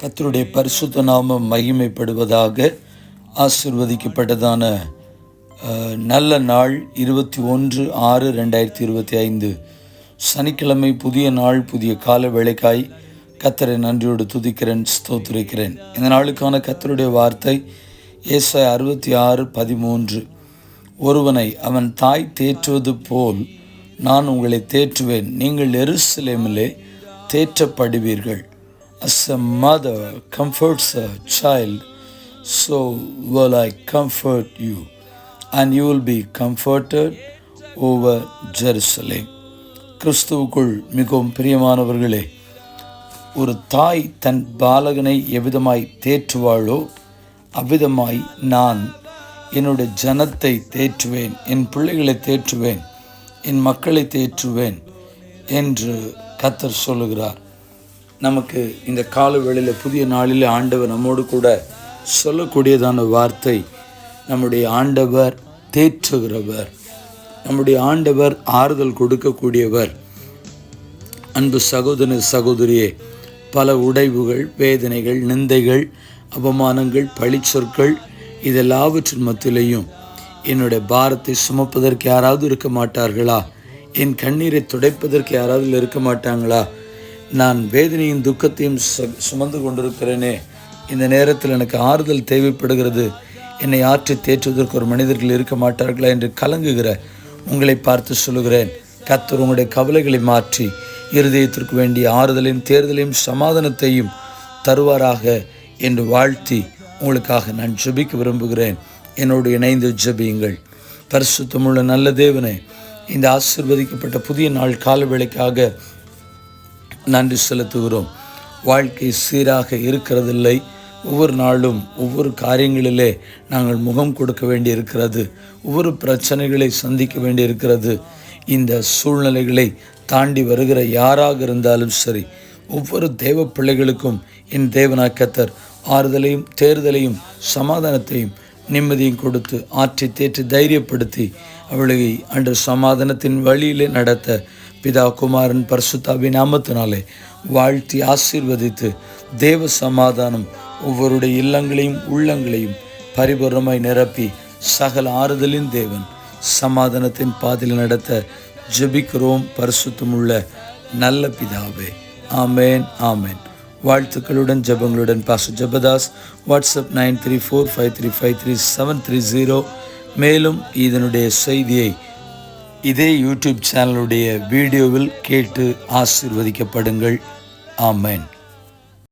கர்த்தருடைய பரிசுத்த நாமம் மகிமைப்படுவதாக. ஆசீர்வதிக்கப்பட்டதான நல்ல நாள் 21/6/2025 சனிக்கிழமை, புதிய நாள், புதிய கால வேளைக்காய் கர்த்தரை நன்றியோடு துதிக்கிறேன், ஸ்தோத்திரிக்கிறேன். இந்த நாளுக்கான கர்த்தருடைய வார்த்தை ஏசாயா 66:13. ஒருவனை அவன் தாய் தேற்றுவது போல் நான் உங்களை தேற்றுவேன், நீங்கள் எருசலேமிலே தேற்றப்படுவீர்கள். As a mother comforts a child, so will I comfort you, and you will be comforted over Jerusalem. கிறிஸ்துவுக்குள் மிகவும் பிரியமானவர்களே, ஒரு தாய் தன் பாலகனை எவ்விதமாய் தேற்றுவாளோ அவ்விதமாய் நான் என்னுடைய ஜனத்தை தேற்றுவேன், என் பிள்ளைகளை தேற்றுவேன், என் மக்களை தேற்றுவேன் என்று கர்த்தர் சொல்லுகிறார். நமக்கு இந்த கால வேளையில், புதிய நாளில் ஆண்டவர் நம்மோடு கூட சொல்லக்கூடியதான வார்த்தை, நம்முடைய ஆண்டவர் தேற்றுகிறவர், நம்முடைய ஆண்டவர் ஆறுதல் கொடுக்கக்கூடியவர். அன்பு சகோதர சகோதரியே, பல உடைவுகள், வேதனைகள், நிந்தைகள், அவமானங்கள், பழிச்சொற்கள், இதெல்லாவற்றின் மத்தியிலையும் என்னுடைய பாரத்தை சுமப்பதற்கு யாராவது இருக்க மாட்டார்களா? என் கண்ணீரை துடைப்பதற்கு யாராவது இருக்க மாட்டாங்களா? நான் வேதனையும் துக்கத்தையும் சுமந்து கொண்டிருக்கிறேனே, இந்த நேரத்தில் எனக்கு ஆறுதல் தேவைப்படுகிறது, என்னை ஆற்றி தேற்றுவதற்கு ஒரு மனிதர்கள் இருக்க மாட்டார்களா என்று கலங்குகிற உங்களை பார்த்து சொல்லுகிறேன், கர்த்தர் உங்களுடைய கவலைகளை மாற்றி இருதயத்திற்கு வேண்டிய ஆறுதலையும் தேர்தலையும் சமாதானத்தையும் தருவாராக என்று வாழ்த்தி உங்களுக்காக நான் ஜெபிக்க விரும்புகிறேன். என்னோடு இணைந்து ஜெபியுங்கள். பரிசுத்தமுள்ள நல்ல தேவனே, இந்த ஆசீர்வதிக்கப்பட்ட புதிய நாள் கால வேளைக்காக நன்றி செலுத்துகிறோம். வாழ்க்கை சீராக இருக்கிறதில்லை. ஒவ்வொரு நாளும் ஒவ்வொரு காரியங்களிலே நாங்கள் முகம் கொடுக்க வேண்டி இருக்கிறது. ஒவ்வொரு பிரச்சனைகளை சந்திக்க வேண்டி இருக்கிறது. இந்த சூழ்நிலைகளை தாண்டி வருகிற யாராக இருந்தாலும் சரி, ஒவ்வொரு தேவ பிள்ளைகளுக்கும் என் தேவனாகிய கர்த்தர் ஆறுதலையும் தேர்தலையும் சமாதானத்தையும் நிம்மதியும் கொடுத்து ஆற்றி தேற்றி தைரியப்படுத்தி அவளை அன்று சமாதானத்தின் வழியிலே நடத்த பிதா, குமாரன், பரிசுத்தாவின் நாமத்தினாலே வாழ்த்தி ஆசீர்வதித்து தேவ சமாதானம் ஒவ்வொருடைய இல்லங்களையும் உள்ளங்களையும் பரிபூர்ணமாய் நிரப்பி சகல ஆறுதலின் தேவன் சமாதானத்தின் பாதையில் நடத்த ஜெபிக்கிறோம் பரிசுத்தமுள்ள நல்ல பிதாவே. ஆமேன், ஆமேன். வாழ்த்துக்களுடன் ஜெபங்களுடன் பாஸ்டர் ஜெபதாஸ். வாட்ஸ்அப் 9345353730. மேலும் இதனுடைய செய்தியை இதே யூடியூப் சேனலுடைய வீடியோவில் கேட்டு ஆசீர்வதிக்கப்படுங்கள். ஆமேன்.